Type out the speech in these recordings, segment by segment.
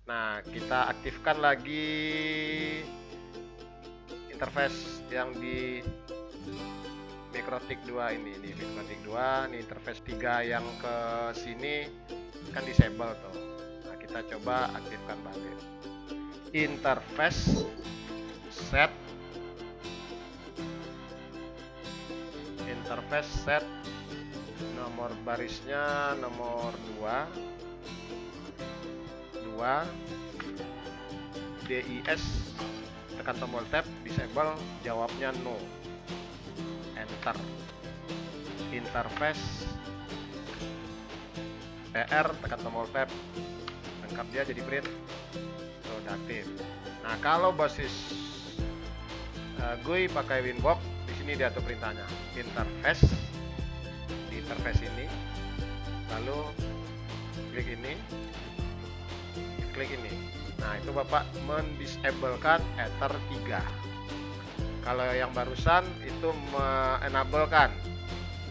Nah, kita aktifkan lagi interface yang di Mikrotik 2 ini. Nih Mikrotik 2, nih interface 3 yang ke sini kan disable tuh. Nah, kita coba aktifkan balik. Interface set nomor barisnya nomor 2 DIS, tekan tombol tab, disable, jawabnya no, enter. Interface PR, tekan tombol tab, lengkap dia jadi print, sudah aktif. Nah, kalau basis GUI pakai Winbox, di sini diatur perintahnya interface, di interface ini, lalu klik ini. Nah, itu Bapak mendisablekan Ether 3. Kalau yang barusan itu menenablekan,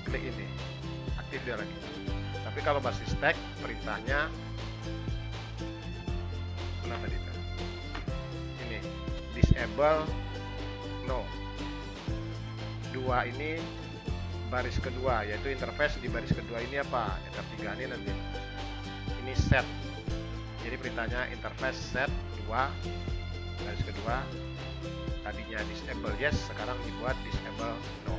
klik ini, aktif dia lagi. Tapi kalau basis stack, perintahnya mana tadi itu? Ini disable no. 2 ini baris kedua, yaitu interface di baris kedua ini apa? Ether 3 ini nanti. Ini set. Jadi perintahnya interface set 2 baris kedua, tadinya disable yes, sekarang dibuat disable no.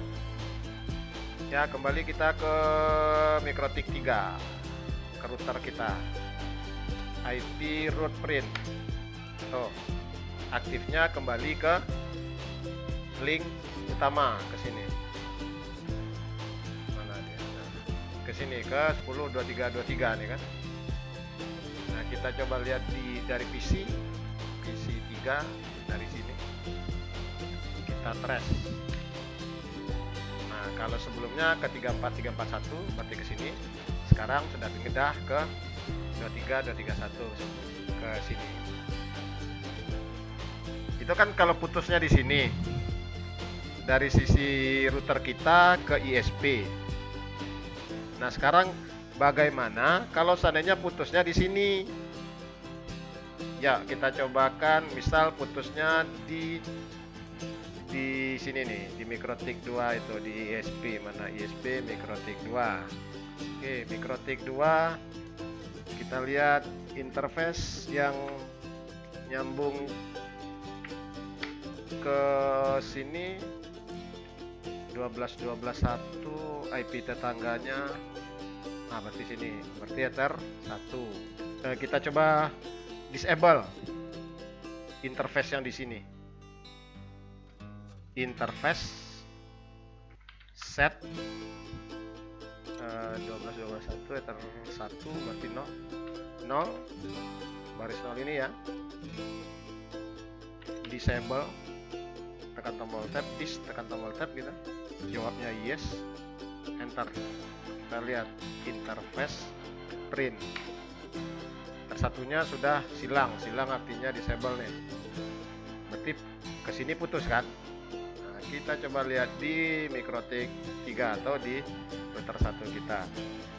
Ya, kembali kita ke Mikrotik 3, ke router kita, IP root print. Tuh, aktifnya kembali ke link utama, ke sini. Mana dia? Nah, ke sini ke 10.23.23 nih kan. Nah, kita coba lihat dari PC 3 dari sini. Kita trace. Nah, kalau sebelumnya ke 34341 berarti ke sini. Sekarang sudah pindah ke 23.21 ke sini. Itu kan kalau putusnya di sini. Dari sisi router kita ke ISP. Nah, sekarang bagaimana kalau seandainya putusnya di sini? Ya, kita cobakan misal putusnya di sini nih, di Mikrotik 2 itu, di ISP. Mana ISP Mikrotik 2. Oke, Mikrotik 2. Kita lihat interface yang nyambung ke sini 12.12.1, IP tetangganya. Nah, berarti sini, berarti Ether 1. Kita coba disable interface yang di sini. Interface set 12.12.1 Ether 1 berarti 0 baris 0 ini ya. Disable, tekan tombol tab, tekan tombol tab gitu. Jawabnya yes, enter. Kita lihat interface print. Satunya sudah silang artinya disable nih. Berarti kesini putus kan? Nah, kita coba lihat di Mikrotik 3 atau di router 1 kita.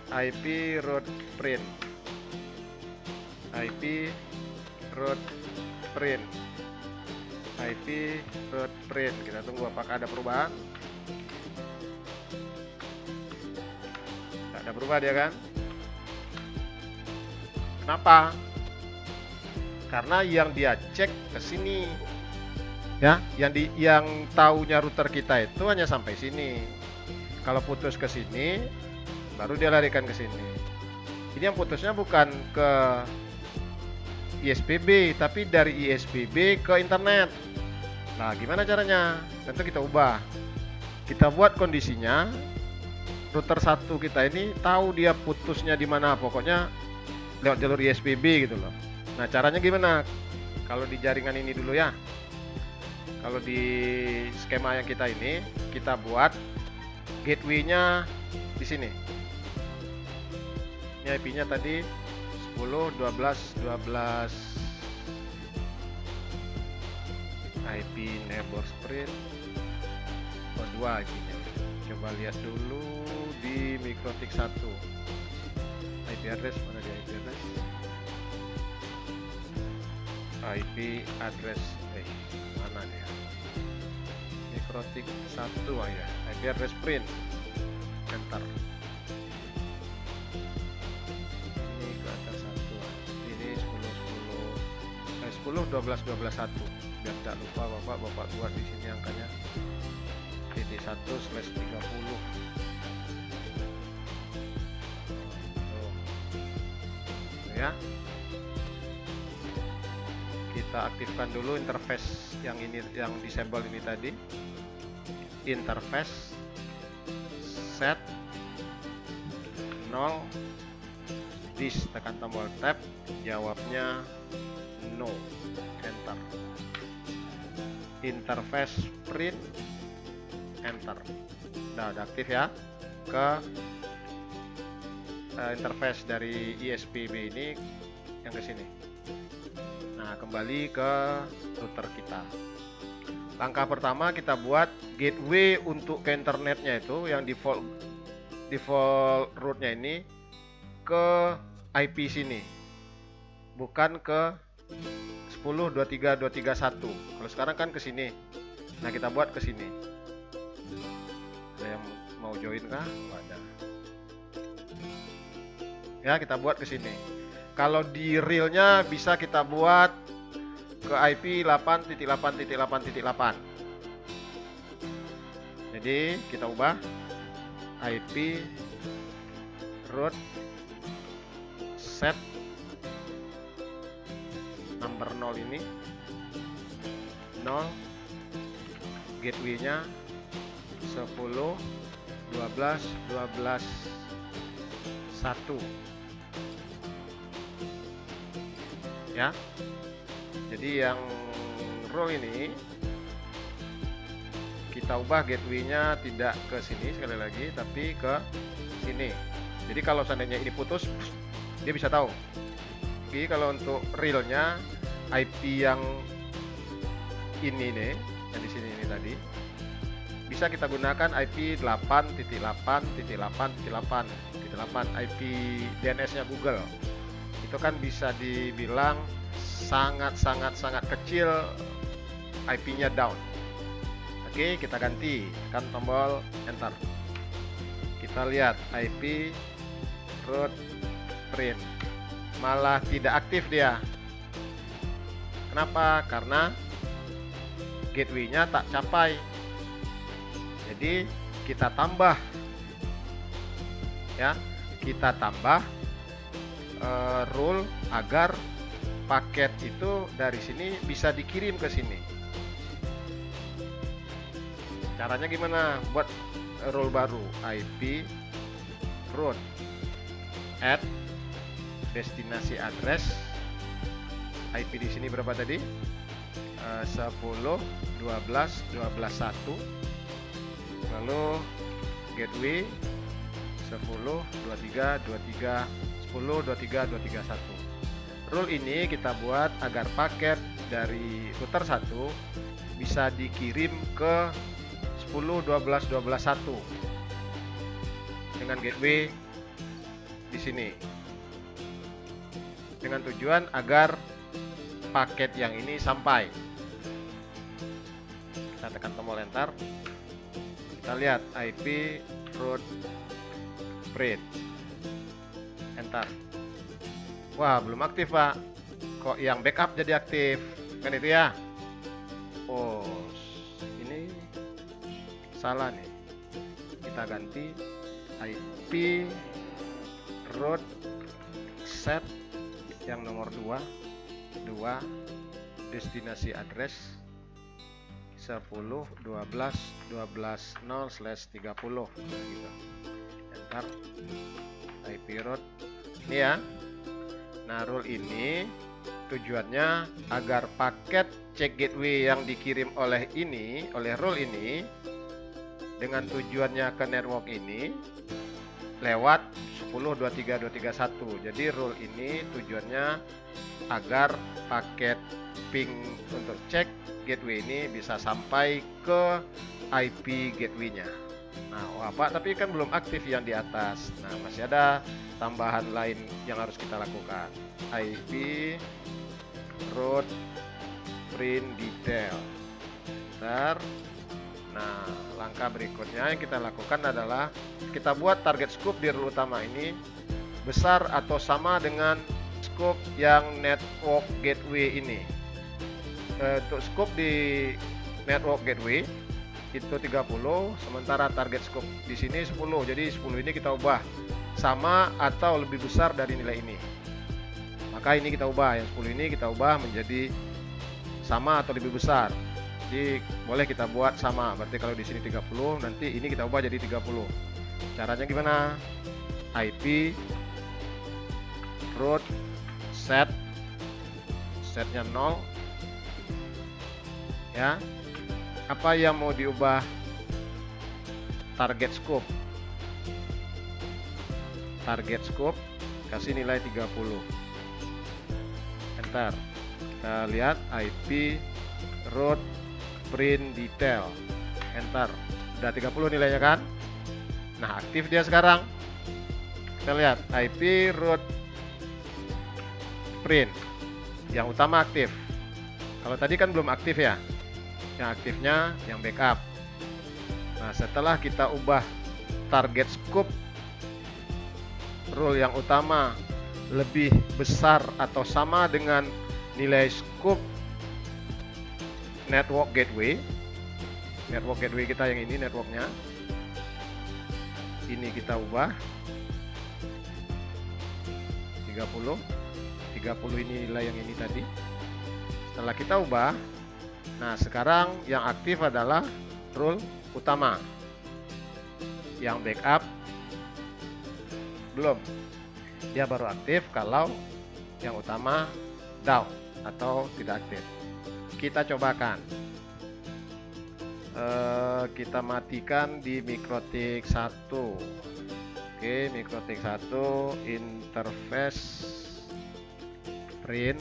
IP root print. IP root print. IP root print. Kita tunggu apakah ada perubahan. Tidak ada berubah dia kan? Kenapa? Karena yang dia cek ke sini, ya, yang taunya router kita itu hanya sampai sini. Kalau putus ke sini, baru dia larikan ke sini. Ini yang putusnya bukan ke ISPB, tapi dari ISPB ke internet. Nah, gimana caranya? Tentu kita ubah. Kita buat kondisinya router 1 kita ini tahu dia putusnya di mana, pokoknya lewat jalur ISPB gitu loh. Nah, caranya gimana? Kalau di jaringan ini dulu ya. Kalau di skema yang kita ini, kita buat gateway-nya di sini. Ini IP-nya tadi 10.12.12. IP neighbor sprint 2 IP-nya. Coba lihat dulu di Mikrotik 1. IP address mana dia? IP address IP address mana dia? Mikrotik 1 ya. IP address print. Enter. Ini ke atas 1. Ini 10 12 12 1. Biar tidak lupa Bapak buat di sini angkanya. Titik 1/30. Ya. Kita aktifkan dulu interface yang ini, yang disable ini tadi. Interface set 0 this, tekan tombol tab, jawabnya no, enter. Interface print, enter. Udah aktif ya. Ke interface dari ESPB ini yang ke sini. Nah, kembali ke router kita. Langkah pertama kita buat gateway untuk ke internetnya, itu yang default route-nya ini ke IP sini, bukan ke 10.23.231. Kalau sekarang kan ke sini. Nah, kita buat ke sini. Ada yang mau join kah? Ada. Ya, kita buat ke sini. Kalau di realnya bisa kita buat ke IP 8.8.8.8. Jadi kita ubah IP root set number 0 ini 0, gateway-nya 10 12 12 1 ya. Jadi yang role ini kita ubah gateway-nya tidak ke sini sekali lagi, tapi ke sini. Jadi kalau seandainya ini putus, dia bisa tahu. Jadi kalau untuk realnya IP yang ini nih, yang di sini ini tadi, bisa kita gunakan IP 8.8.8.8 IP DNS-nya Google. Itu kan bisa dibilang sangat kecil IP-nya down. Oke, kita ganti, tekan tombol enter. Kita lihat IP root print malah tidak aktif dia. Kenapa? Karena gateway-nya tak capai. Jadi kita tambah ya, kita tambah rule agar paket itu dari sini bisa dikirim ke sini. Caranya gimana? Buat rule baru, IP root add destinasi address. IP di sini berapa tadi? 10 12 12 1. Lalu gateway 10 23 23 10 23 23 1. Rule ini kita buat agar paket dari router 1 bisa dikirim ke 10 12 12 1 dengan gateway di sini. Dengan tujuan agar paket yang ini sampai. Kita tekan tombol enter. Kita lihat IP root print. Enter. Wah, belum aktif, Pak. Kok yang backup jadi aktif? Kan itu ya? Oh, ini salah nih. Kita ganti IP root set yang nomor 2 destinasi address 10 12 12 0/30 gitu. Enter. IP root ini ya. Nah, rule ini tujuannya agar paket check gateway yang dikirim oleh rule ini dengan tujuannya ke network ini lewat 10.23.231. Jadi rule ini tujuannya agar paket ping untuk cek gateway ini bisa sampai ke IP gateway-nya. Nah, Pak, tapi kan belum aktif yang di atas. Nah, masih ada tambahan lain yang harus kita lakukan. IP root print detail. Enter. Nah, langkah berikutnya yang kita lakukan adalah kita buat target scope di rule utama ini besar atau sama dengan scope yang network gateway ini. Untuk scope di network gateway itu 30, sementara target scope di sini 10. Jadi 10 ini kita ubah sama atau lebih besar dari nilai ini. Maka ini kita ubah, yang 10 ini kita ubah menjadi sama atau lebih besar. Jadi boleh kita buat sama. Berarti kalau di sini 30, nanti ini kita ubah jadi 30. Caranya gimana? IP root setnya 0 ya. Apa yang mau diubah? Target scope kasih nilai 30. Enter. Kita lihat IP root print detail. Enter. Udah 30 nilainya kan? Nah, aktif dia sekarang. Kita lihat IP root print yang utama aktif. Kalau tadi kan belum aktif ya. Yang aktifnya yang backup. Nah, setelah kita ubah target scope rule yang utama lebih besar atau sama dengan nilai scope network gateway kita yang ini networknya, ini kita ubah 30 ini nilai yang ini tadi. Setelah kita ubah, nah sekarang yang aktif adalah rule utama. Yang backup belum, dia baru aktif kalau yang utama down atau tidak aktif. Kita cobakan, kita matikan di MikroTik 1. Oke, MikroTik 1 interface print.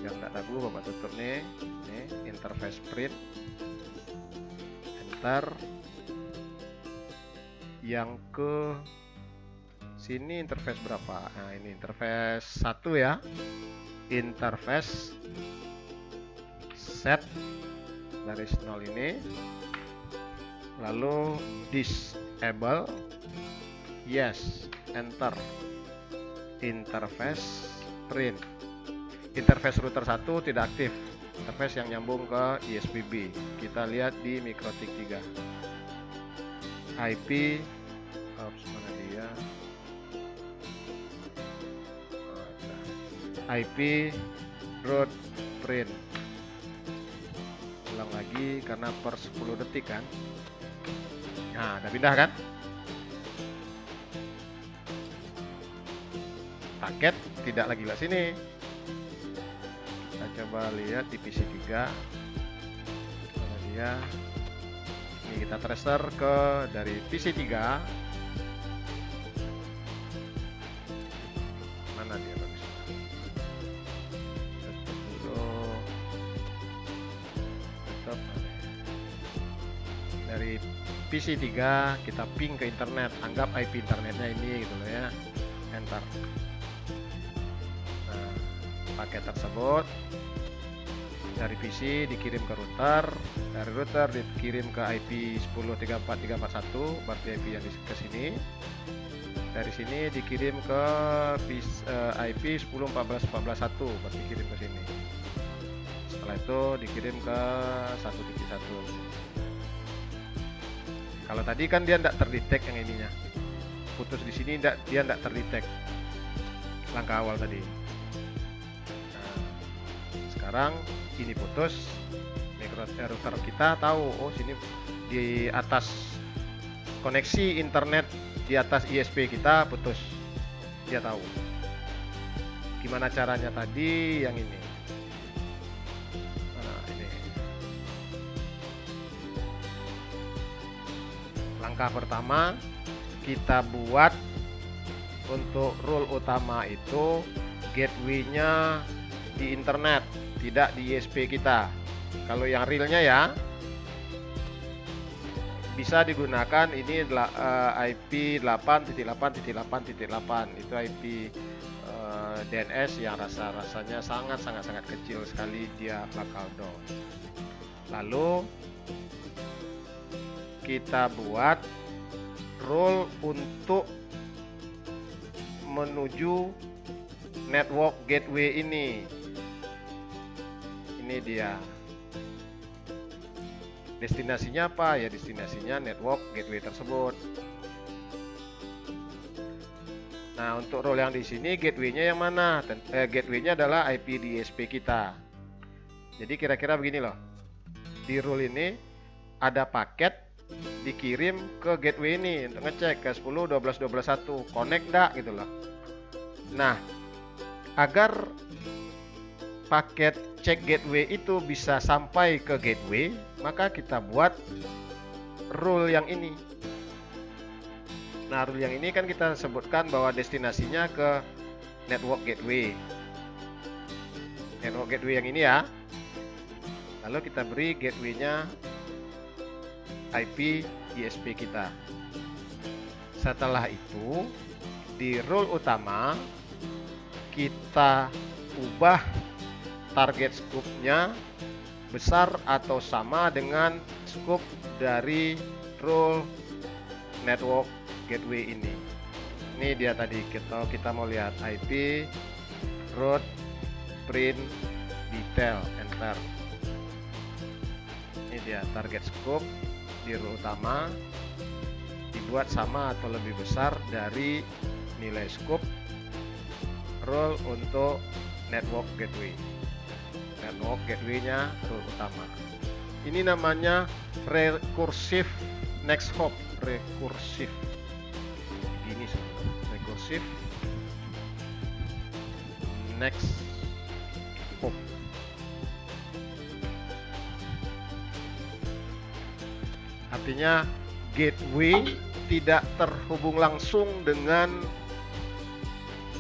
Yang tidak ada dulu Bapak tutup nih. Interface print. Enter. Yang ke sini interface berapa? Nah, ini interface 1 ya. Interface set garis 0 ini, lalu disable, yes, enter. Interface print. Interface router 1 tidak aktif, interface yang nyambung ke ISPB. Kita lihat di MikroTik 3. IP mana dia? IP root print. Ulang lagi karena per 10 detik kan. Nah, udah pindah kan? Paket tidak lagi ke sini. Kita coba lihat di PC 3. Kalau dia ini kita transfer ke dari PC 3. Mana dia bagus? Dari PC 3 kita ping ke internet, anggap IP internetnya ini gitu loh ya. Enter. Nah, paket tersebut dari PC dikirim ke router, dari router dikirim ke IP 10.34.341, berarti IP yang ke sini. Dari sini dikirim ke IP 10.14.14.1, berarti kirim ke sini. Setelah itu dikirim ke 1.1. Kalau tadi kan dia tidak terdetek yang ininya, putus di sini dia tidak terdetek langkah awal tadi. Nah, sekarang ini putus, router kita tahu, oh sini di atas koneksi internet di atas ISP kita putus, dia tahu. Gimana caranya tadi yang ini? Nah, ini langkah pertama kita buat untuk rule utama itu gateway-nya di internet, tidak di ISP kita. Kalau yang realnya ya bisa digunakan ini adalah IP 8.8.8.8 itu IP DNS yang rasanya sangat kecil sekali, dia bakal down. Lalu kita buat rule untuk menuju network gateway ini. Ini dia. Destinasinya apa? Ya destinasinya network gateway tersebut. Nah, untuk role yang di sini gateway-nya yang mana? Gateway-nya adalah IP DSP kita. Jadi kira-kira begini loh. Di role ini ada paket dikirim ke gateway ini untuk ngecek ke 10.12.12.1 connect enggak gitu loh. Nah, agar paket cek gateway itu bisa sampai ke gateway, maka kita buat rule yang ini. Nah, rule yang ini kan kita sebutkan bahwa destinasinya ke network gateway. Network gateway yang ini ya. Lalu kita beri gateway-nya IP DSP kita. Setelah itu, di rule utama kita ubah target scope-nya besar atau sama dengan scope dari role network gateway ini. Ini dia tadi kita mau lihat IP route print detail enter. Ini dia target scope di role utama dibuat sama atau lebih besar dari nilai scope role untuk network gateway. Network gateway-nya rule utama. Ini namanya recursive next hop. Recursive. Ini recursive next hop. Artinya gateway tidak terhubung langsung dengan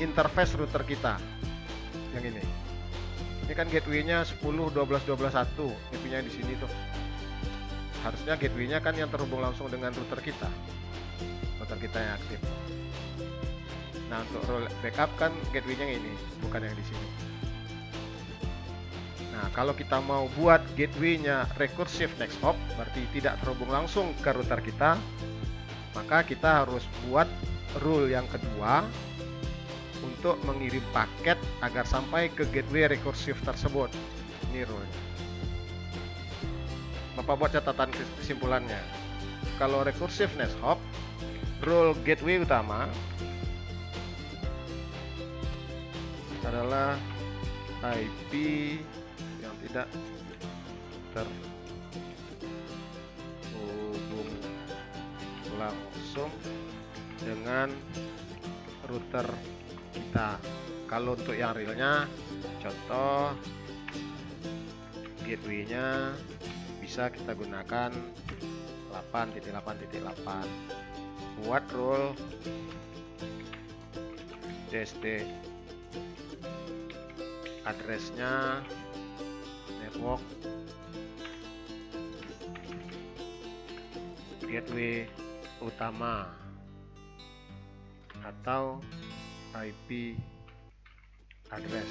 interface router kita. Yang ini. Ini kan gateway-nya 10.12.12.1, gateway-nya di sini tuh. Harusnya gateway-nya kan yang terhubung langsung dengan router kita yang aktif. Nah, untuk role backup kan gateway-nya ini, bukan yang di sini. Nah, kalau kita mau buat gateway-nya recursive next hop, berarti tidak terhubung langsung ke router kita, maka kita harus buat rule yang kedua untuk mengirim paket agar sampai ke gateway recursive tersebut. Ini rule. Bapak buat catatan kesimpulannya. Kalau recursive next hop, rule gateway utama adalah IP yang tidak terhubung langsung dengan router kita. Kalau untuk yang realnya, contoh gateway-nya bisa kita gunakan 8.8.8. Buat rule DSD, addressnya network gateway utama atau IP address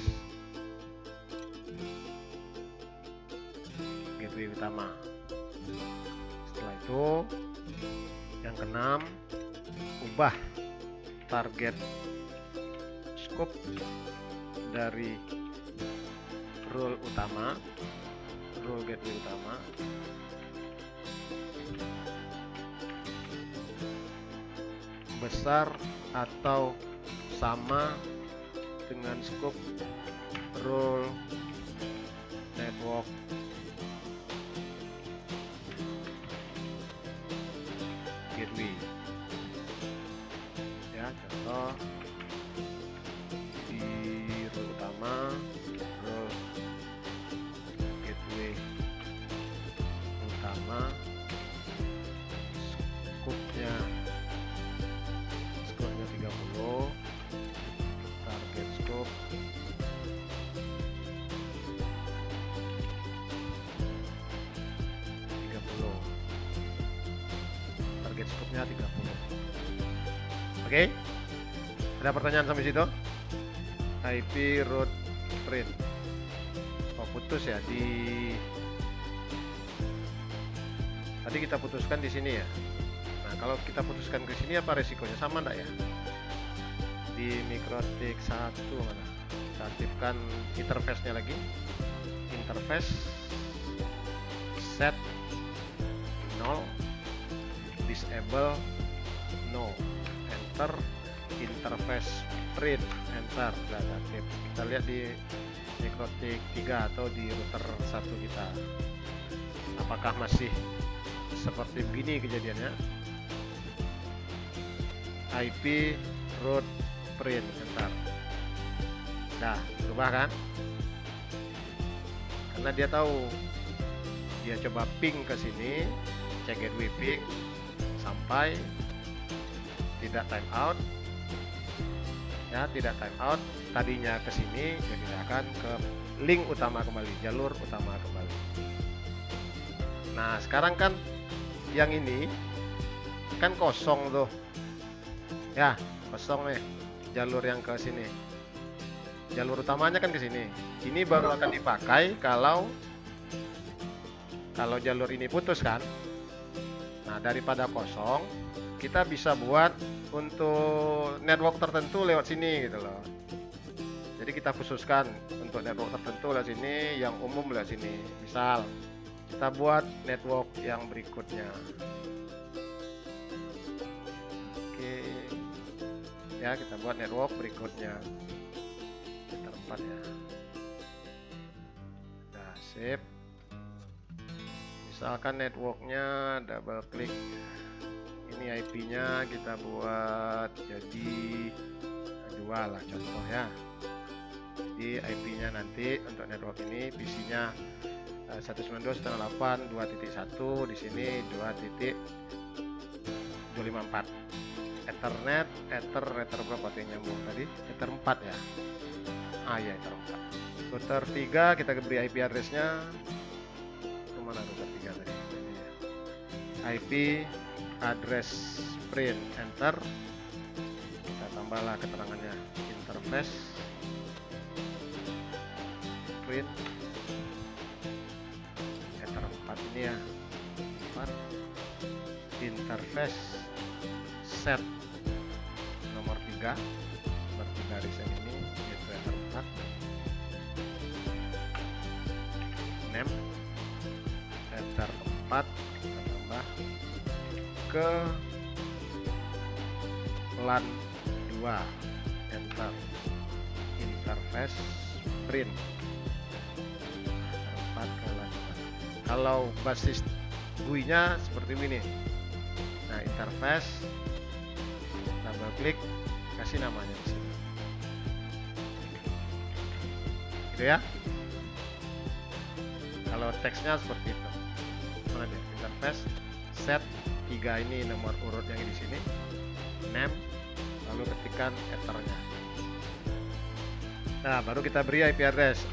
gateway utama. Setelah itu yang keenam, ubah target scope dari rule utama, rule gateway utama besar atau sama dengan scope rule network gateway. Ya, contoh di rule utama, rule gateway utama, scope-nya 30, target scope 30, target scope-nya 30. Oke, ada pertanyaan sampai situ? IP root print. Oh, putus ya di tadi kita putuskan di sini ya. Nah, kalau kita putuskan ke sini apa resikonya, sama enggak ya? Di MikroTik 1 mana? Kita aktifkan interface-nya lagi. Interface set 0, disable no, enter, interface print, enter, dan aktif. Kita lihat di MikroTik 3 atau di router 1 kita, apakah masih seperti begini kejadiannya. IP root print, enter. Nah, berubah kan? Karena dia tahu, dia coba ping ke sini, cek gateway ping sampai tidak timeout ya, tidak timeout. Tadinya ke sini jadi akan ke link utama kembali, jalur utama kembali. Nah, sekarang kan yang ini kan kosong tuh ya, kosong nih jalur yang ke sini, jalur utamanya kan ke sini. Ini baru akan dipakai kalau jalur ini putus kan. Nah, daripada kosong, kita bisa buat untuk network tertentu lewat sini gitu loh. Jadi kita khususkan untuk network tertentu lewat sini, yang umum lewat sini. Misal kita buat network yang berikutnya. Oke ya, kita buat network berikutnya meter 4 ya. Nah, sip. Misalkan networknya double klik, ini IP-nya kita buat jadi 2 lah contoh ya. Jadi IP-nya nanti untuk network ini PC-nya 192.168.2.1, di sini 2.254. Ethernet, ether berapa tuh yang nyambung tadi? Ether 4 ya. Ah ya, ether 4. Router 3 kita beri IP address-nya. Kemana router 3 tadi? Ini ya. IP address print, enter. Kita tambahlah keterangannya, interface print enter 4 ini ya, 4 interface set nomor 3 berarti garisan ini yaitu enter 4, name enter 4, kita tambah ke LAN 2, enter, interface print 4 ke LAN 2. Kalau basis GUI-nya seperti ini. Nah, interface double klik, kasih namanya di sini. Gitu ya. Kalau teksnya seperti itu. Mana dia? Interface set 3 ini nomor urut yang di sini, name, lalu ketikkan ethernya. Nah, baru kita beri IP address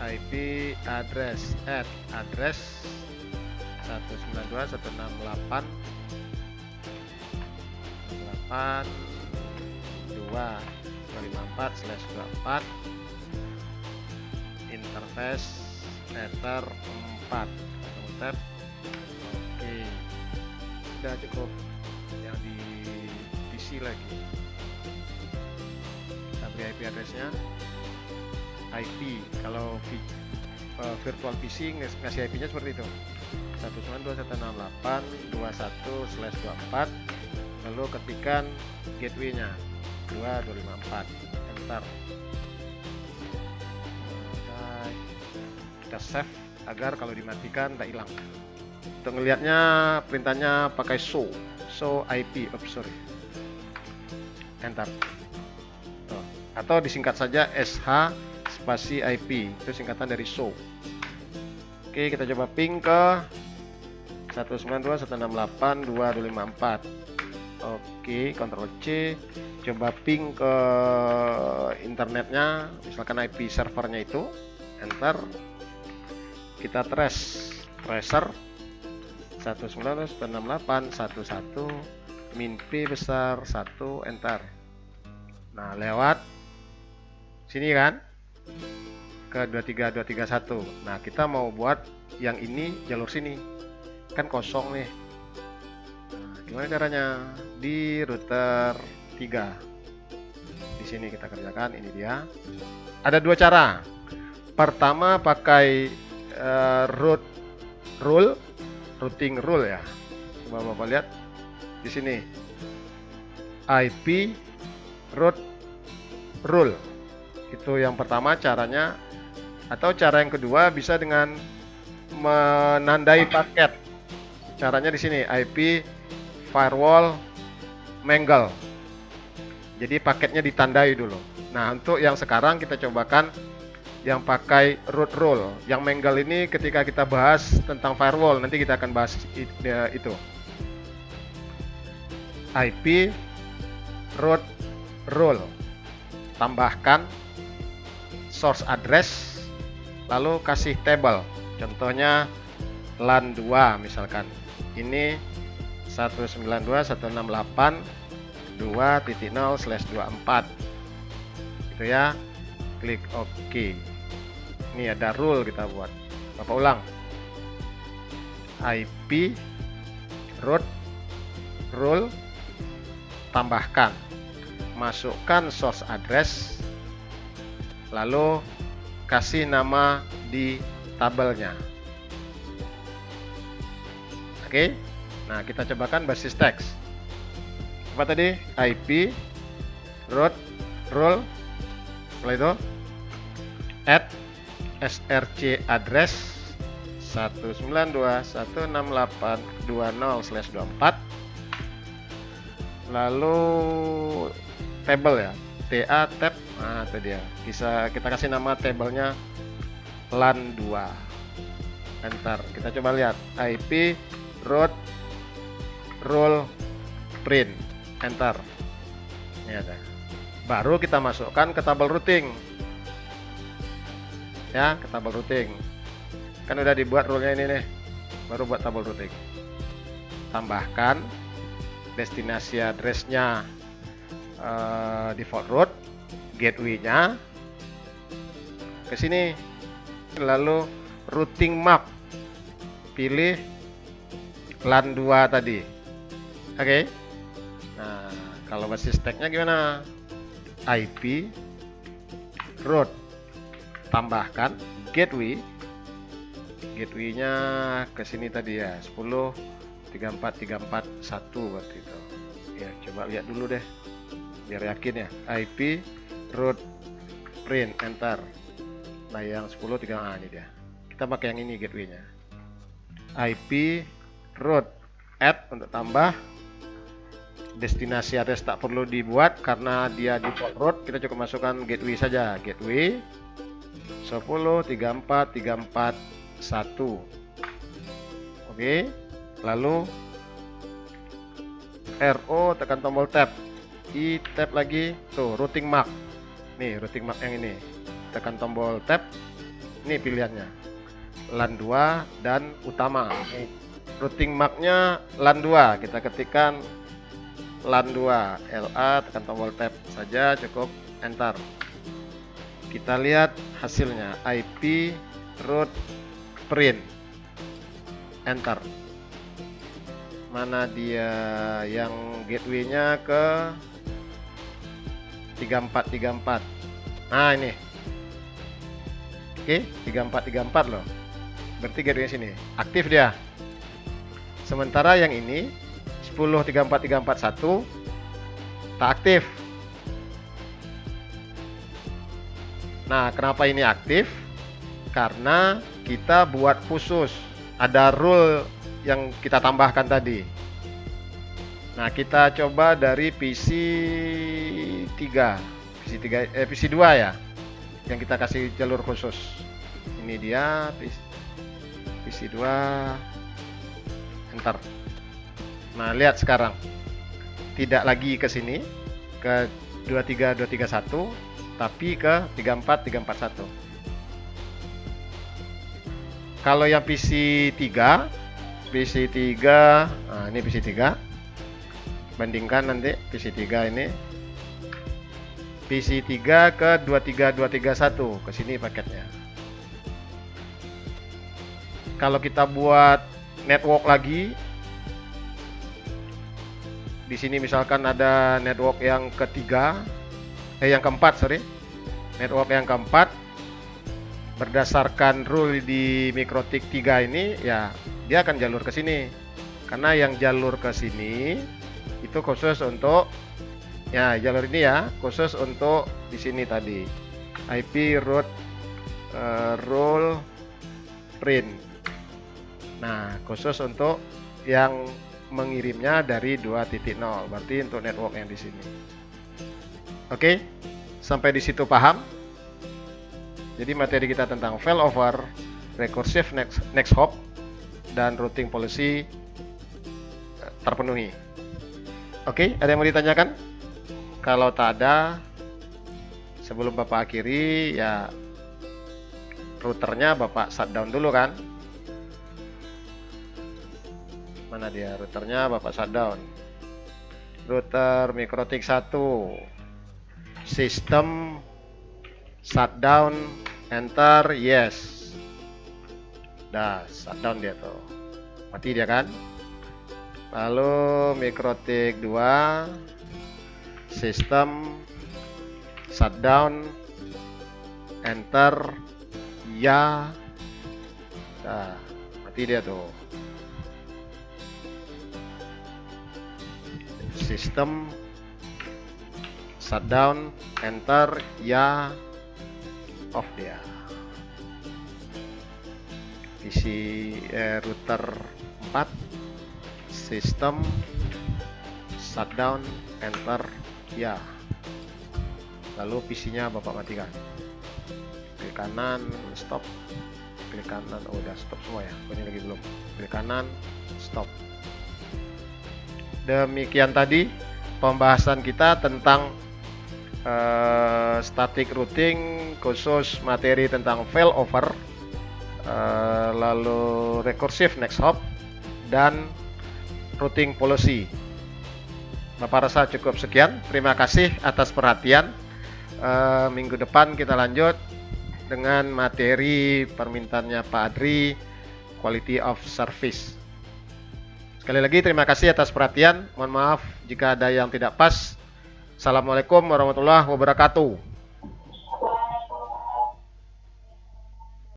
add address 192.168.2.254/24 interface ether 4 tab. Oke, udah cukup. Yang di PC lagi kita beri IP addressnya, IP kalau virtual PC ngasih IP nya seperti itu, 192.168.21/24, lalu ketikkan gateway nya 2.254, enter. Kita save agar kalau dimatikan tidak hilang. Untuk ngelihatnya perintahnya pakai show IP, enter. Atau disingkat saja SH spasi IP, itu singkatan dari show. Oke, kita coba ping ke 192.168.2.254. Oke, Ctrl C, coba ping ke internetnya, misalkan IP servernya itu, enter. Kita tracer 192.168.11 min P besar 1, enter. Nah, lewat sini kan, ke 23231. Nah, kita mau buat yang ini jalur sini. Kan kosong nih. Nah, gimana caranya? Di router 3. Di sini kita kerjakan, ini dia. Ada dua cara. Pertama pakai routing rule ya. Coba Bapak lihat di sini. IP route rule. Itu yang pertama caranya. Atau cara yang kedua bisa dengan menandai paket. Caranya di sini IP firewall mangle. Jadi paketnya ditandai dulu. Nah, untuk yang sekarang kita cobakan yang pakai root rule. Yang mangle ini ketika kita bahas tentang firewall, nanti kita akan bahas itu. IP root rule. Tambahkan source address, lalu kasih table. Contohnya LAN 2 misalkan. Ini 192.168.2.0/24. Gitu ya. Klik OK. Ini ada rule kita buat. Bapak ulang. IP root rule, tambahkan, masukkan source address, lalu kasih nama di tabelnya. Oke. Nah, kita cobakan basis teks. Apa tadi? IP root rule, setelah itu add src address 192.168.20/24, lalu table ya, TA tab. Nah, itu dia. Bisa kita kasih nama tabelnya LAN 2. Enter. Kita coba lihat IP root rule print. Enter. Ini ada. Baru kita masukkan ke tabel routing. Ya, ke tabel routing. Kan udah dibuat rule-nya ini nih. Baru buat tabel routing. Tambahkan destinasi address-nya default route, gateway-nya ke sini. Lalu routing map. Pilih LAN 2 tadi. Oke. Nah, kalau basis tag-nya gimana? IP route, tambahkan gateway. Gateway-nya ke sini tadi ya, 10.34.34.1 waktu itu. Ya, coba lihat dulu deh biar yakin ya. IP route print, enter. Nah, yang 10.3, ini dia. Kita pakai yang ini gateway-nya. IP route add untuk tambah. Destinasi address tak perlu dibuat karena dia default route, kita cukup masukkan gateway saja. Gateway 10.34.34.1. Oke. Lalu RO, tekan tombol tab. I tab lagi. Tuh, routing map. Nih, routing map yang ini. Tekan tombol tab. Ini pilihannya. LAN 2 dan utama. Routing mapnya LAN 2. Kita ketikkan LAN 2, LA, tekan tombol tab saja, cukup enter. Kita lihat hasilnya. IP route print, enter. Mana dia yang gateway-nya ke 3434. Nah, ini. Oke, 3434 loh. Berarti gateway sini aktif dia. Sementara yang ini 10.34.34.1 tak aktif. Nah, kenapa ini aktif? Karena kita buat khusus, ada rule yang kita tambahkan tadi. Nah, kita coba dari PC 3, PC 2 ya, yang kita kasih jalur khusus. Ini dia PC 2, enter. Nah, lihat sekarang tidak lagi ke sini ke 23231, tapi ke 34341. Kalau yang PC 3, nah ini PC 3, bandingkan nanti PC 3 ini PC3 ke 23231 ke sini paketnya. Kalau kita buat network lagi, di sini misalkan ada network yang keempat, network yang keempat, berdasarkan rule di MikroTik 3 ini, ya dia akan jalur ke sini. Karena yang jalur ke sini itu khusus untuk, ya jalur ini ya khusus untuk di sini tadi IP route rule print. Nah, khusus untuk yang mengirimnya dari 2.0, berarti untuk network yang di sini. Oke, sampai di situ paham? Jadi materi kita tentang failover, recursive next hop, dan routing policy terpenuhi. Oke, ada yang mau ditanyakan? Kalau tak ada, sebelum Bapak akhiri, ya routernya Bapak shutdown dulu kan? Mana dia routernya? Bapak shutdown. Router MikroTik 1, sistem shutdown, enter yes. Dah shutdown dia tuh, mati dia kan. Lalu MikroTik 2, sistem shutdown, enter ya. Dah mati dia tuh. Sistem shutdown, enter ya, off dia. PC router 4, sistem shutdown, enter ya. Lalu PC-nya Bapak matikan. Klik kanan, stop. Klik kanan, oh udah stop semua ya. Ini lagi belum. Klik kanan, stop. Demikian tadi pembahasan kita tentang static routing, khusus materi tentang failover, lalu recursive next hop, dan routing policy. Bapak rasa cukup sekian. Terima kasih atas perhatian. Minggu depan kita lanjut dengan materi permintaannya Pak Adri, quality of service. Sekali lagi terima kasih atas perhatian. Mohon maaf jika ada yang tidak pas. Assalamualaikum warahmatullahi wabarakatuh.